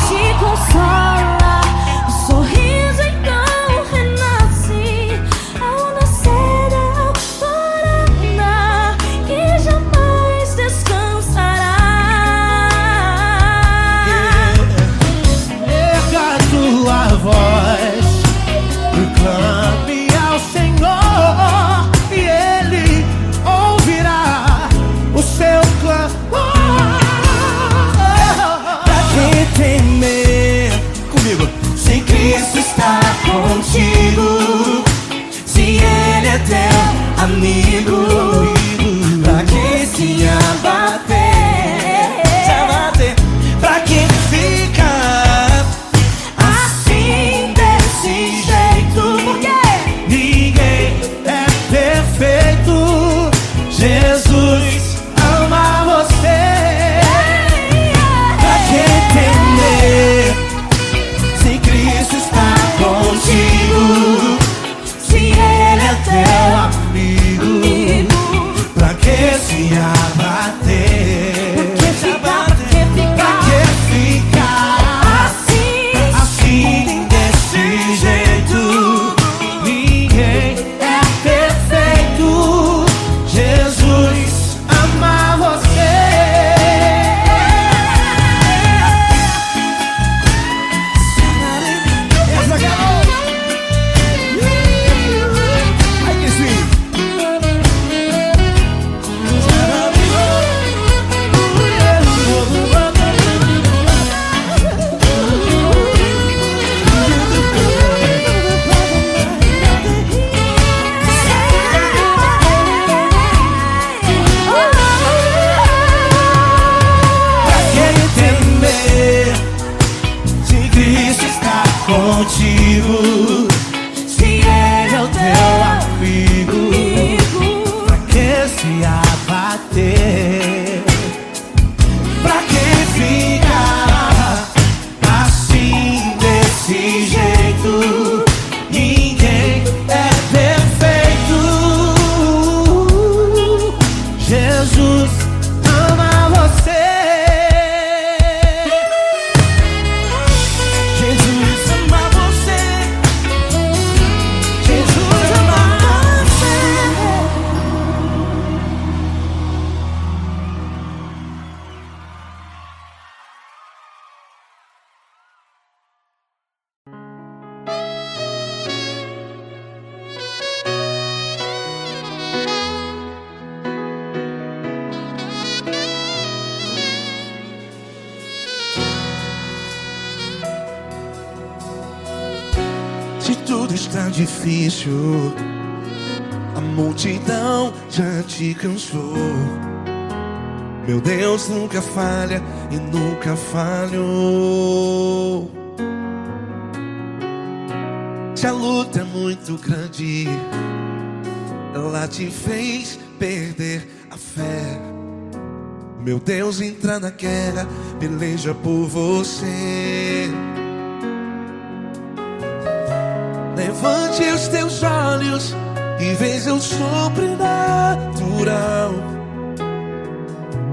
te consola, o sorriso então renasce ao nascer da alvorada, que jamais descansará. Erga a tua voz, proclame ao Senhor, e Ele ouvirá o seu clamor. Pra que temer? Comigo. Se Cristo está contigo, se Ele é teu amigo, pra que se abater? Pra que ficar assim desse jeito? Ninguém é perfeito. Jesus ama você. Pra que temer? Se Cristo está contigo, se Ele é teu amigo, pra que se abater? Pra que ficar assim desse jeito? Ninguém é perfeito. Jesus ama você. Ai, que sim. Pra que temer? Se Cristo está contigo, se Ele é o teu amigo, pra que se abater? Pra que ficar assim desse jeito? Ninguém é perfeito. Jesus ama você. Jesus ama você. Jesus ama você. Se tudo está difícil, a multidão já te cansou. Meu Deus nunca falha e nunca falhou. Se a luta é muito grande, ela te fez perder a fé. Meu Deus entra na guerra, peleja por você. Levante os teus olhos e veja o sobrenatural.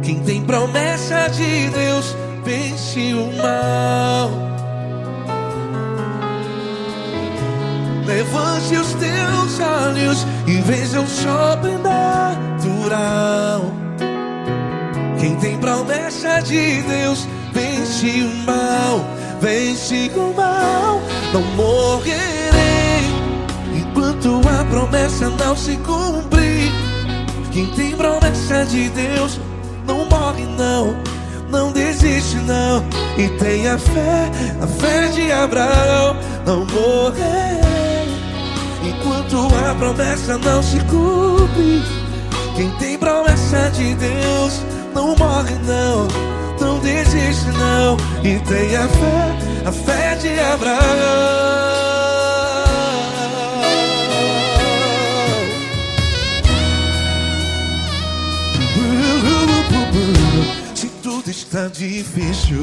Quem tem promessa de Deus vence o mal. Levante os teus olhos e veja o sobrenatural. Quem tem promessa de Deus vence o mal. Vence o mal. Não morrerei enquanto a promessa não se cumprir. Quem tem promessa de Deus não morre não, não desiste não. E tenha fé, a fé de Abraão. Não morrerei enquanto a promessa não se cumpre. Quem tem promessa de Deus não morre não, não desiste não. E tenha fé, a fé de Abraão. Se tudo está difícil,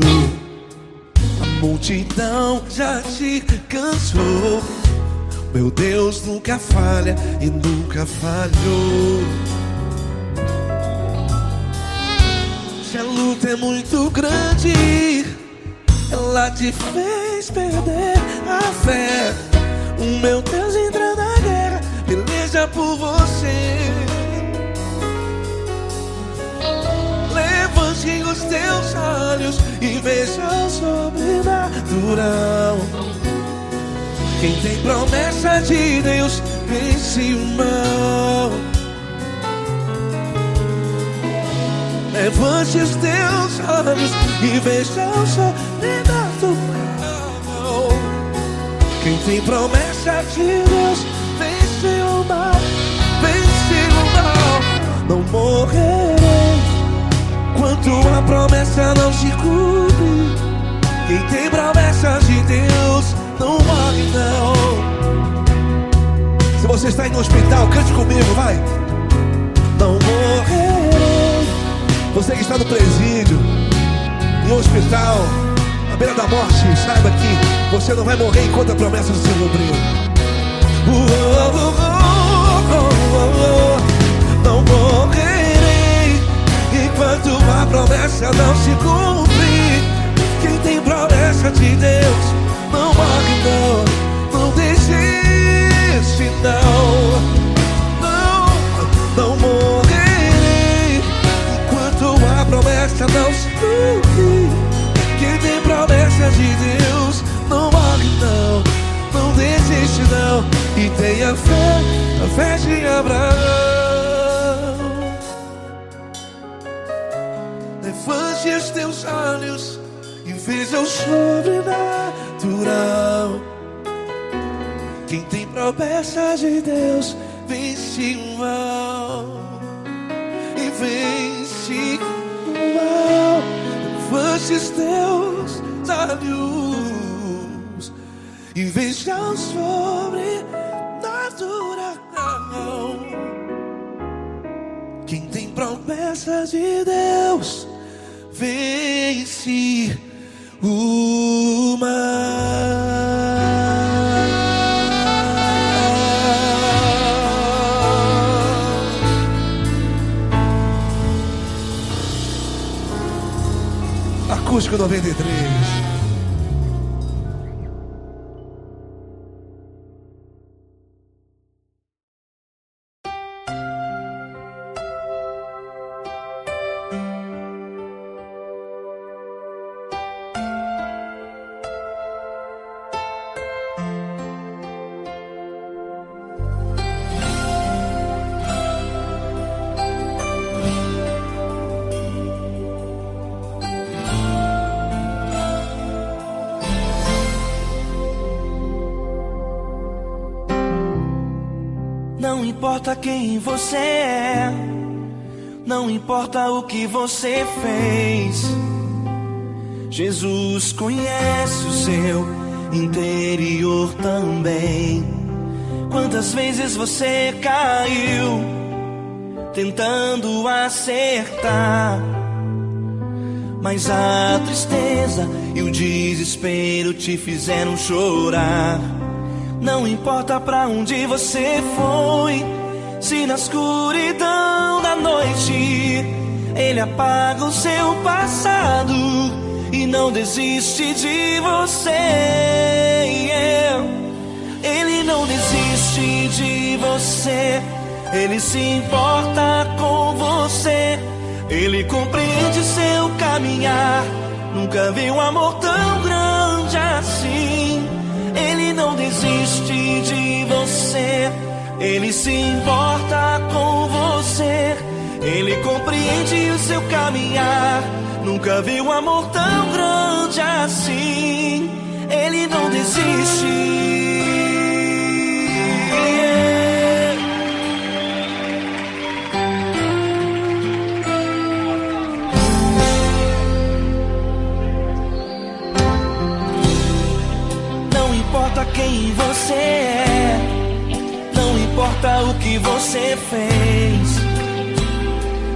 a multidão já te cansou. Meu Deus nunca falha e nunca falhou. Se a luta é muito grande, ela te fez perder a fé. O meu Deus entra na guerra, peleja por você. Levante os teus olhos e veja o sobrenatural. Quem tem promessa de Deus vence o mal. Levante os teus olhos e veja o sobrenatural. Quem tem promessa de Deus vence o mal. Vence o mal. Não morrerei enquanto a promessa não se cumpre. Quem tem promessa de Deus não morre não. Se você está aí no hospital, cante comigo, vai. Não morrerei. Você que está no presídio, em um hospital, à beira da morte, saiba que você não vai morrer enquanto a promessa não se cumprir. Não morrerei enquanto a promessa não se cumprir. Quem tem promessa de Deus não morre não, não desiste não. Não morrerei enquanto a promessa não se cumprir. Quem tem promessa de Deus não morre não, não desiste não. E tenha fé, a fé de Abraão. Levante os teus olhos e veja o sobrenatural. Quem tem promessa de Deus vence o mal. E vence o mal. Levante os teus olhos e veja o sobrenatural. Quem tem promessa de Deus vence o mal. Acústico 93. Não importa quem você é, não importa o que você fez, Jesus conhece o seu interior também. Quantas vezes você caiu tentando acertar, mas a tristeza e o desespero te fizeram chorar. Não importa pra onde você foi, se na escuridão da noite Ele apaga o seu passado e não desiste de você. Ele não desiste de você. Ele se importa com você. Ele compreende seu caminhar. Nunca vi um amor tão grande assim. Ele não desiste de você. Ele se importa com você. Ele compreende o seu caminhar. Nunca vi um amor tão grande assim. Ele não desiste. Não importa quem você é, não importa o que você fez,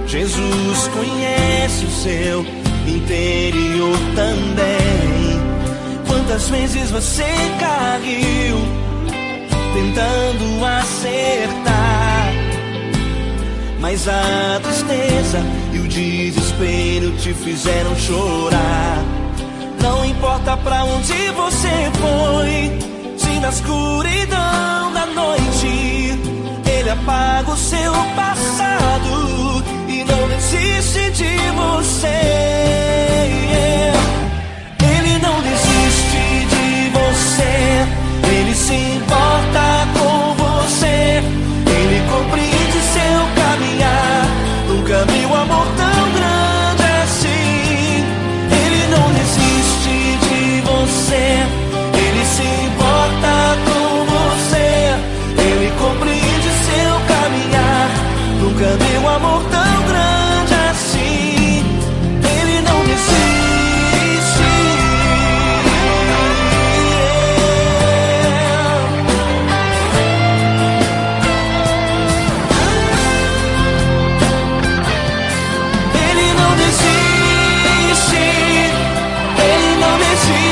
Jesus conhece o seu interior também. Quantas vezes você caiu tentando acertar, mas a tristeza e o desespero te fizeram chorar. Não importa pra onde você foi, se na escuridão da noite Ele apaga o seu passado e não desiste de você. Ele não desiste de você. Ele se importa com você. Ele compreende seu caminhar. Nunca vi um amor tão grande assim. Ele não desiste de você. Ele se importa com você. Ele compreende seu caminhar. Nunca vi um amor tão grande assim. Ele não desiste. Ele não desiste. Ele não desiste.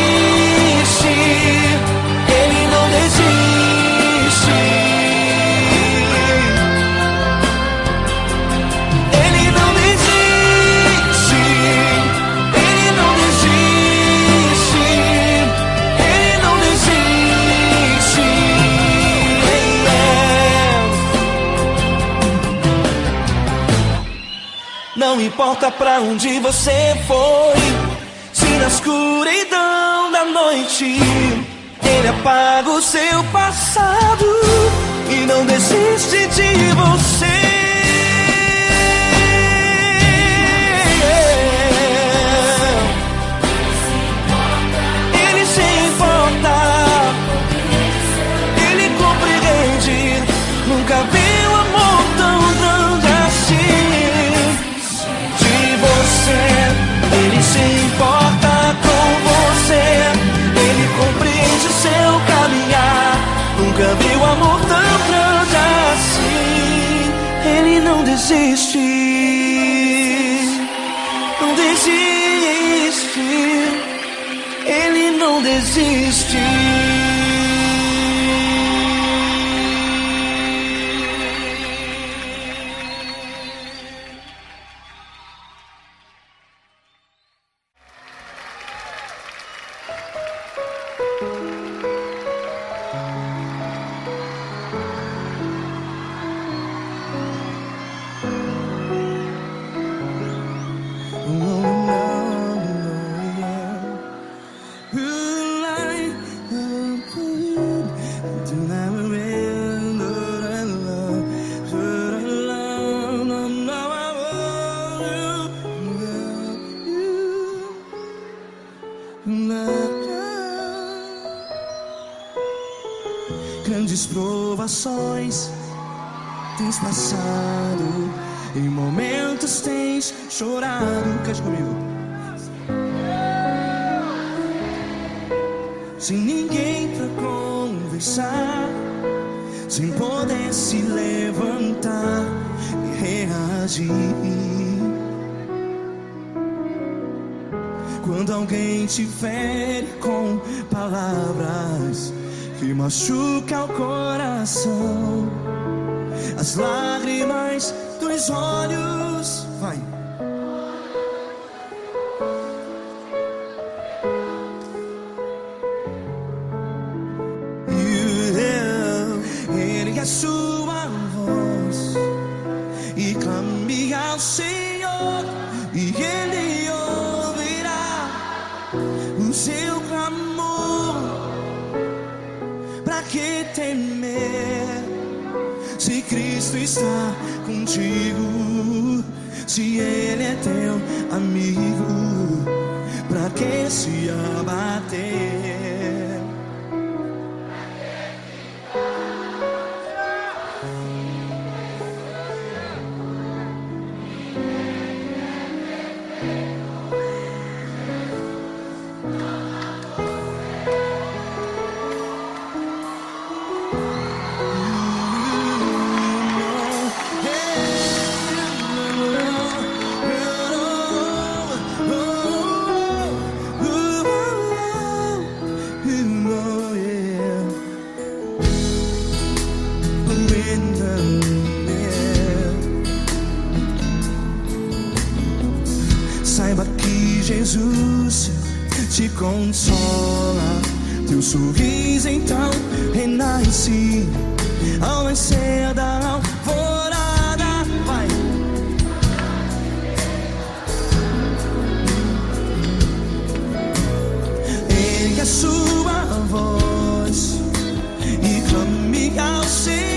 Ele não desiste. Ele não desiste. Ele não desiste. Ele não desiste. Não importa pra onde você foi, se na escuridão da noite Ele apaga o seu passado e não desiste de você. Ele se importa. Ele compreende. Nunca vi um amor tão grande assim. De você. Ele se importa com você. Ele compreende seu caminhar. Nunca vi um amor tão grande assim. Ele não desiste. Não desiste. Ele não desiste. Grandes provações tens passado, em momentos tens chorado. Cante comigo. Sem ninguém pra conversar, sem poder se levantar e reagir. Quando alguém te fere com palavras que machuca o coração, as lágrimas dos olhos. Vai. Ergue a sua voz e clame ao Senhor, e Ele ouvirá o seu clamor. Pra que temer, se Cristo está contigo? Se Ele é teu amigo, pra que se abater? Saiba que Jesus te consola, teu sorriso então renasce ao nascer da alvorada. Vai. Ergue a sua voz e clame ao Senhor.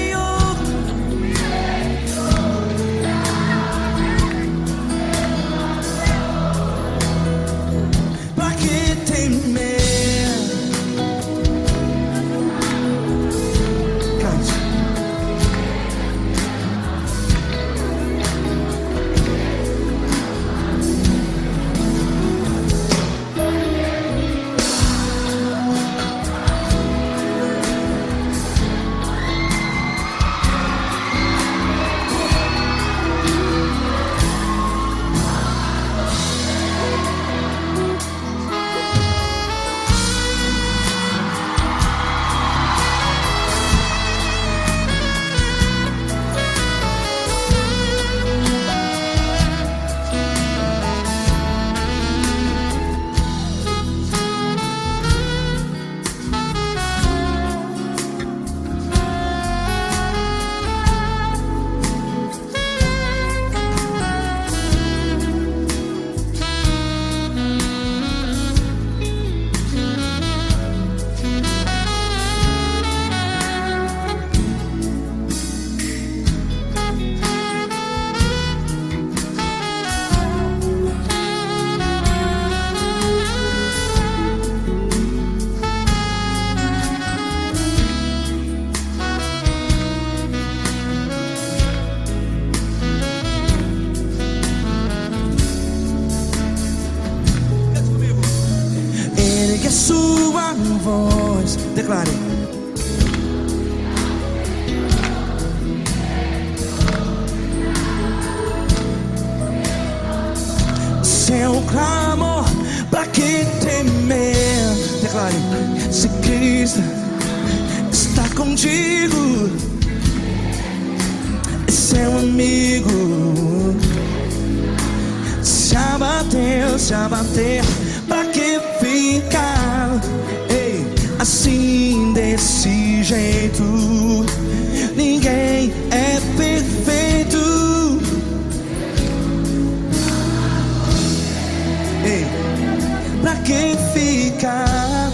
Pra que temer? Cante. Ergue a sua voz, declare. Seu clamor, pra que temer? Declare. Se Cristo está contigo, é seu amigo. Se abater, pra que ficar, ei, assim desse jeito? Ninguém é perfeito. Ei, pra que ficar?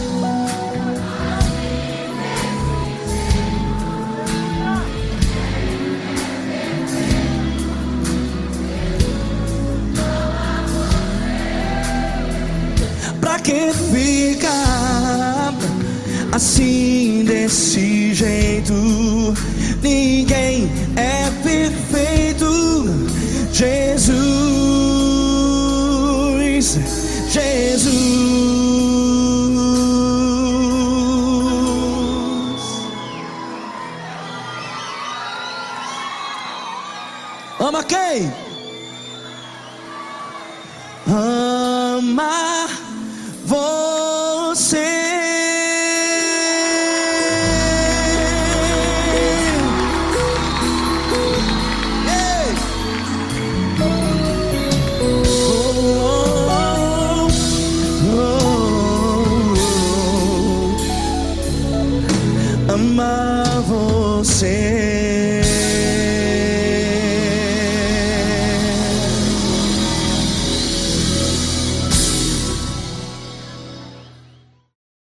Pra que ficar assim desse jeito? Ninguém é perfeito. Jesus, Jesus. Ama quem? Ama você. amar você.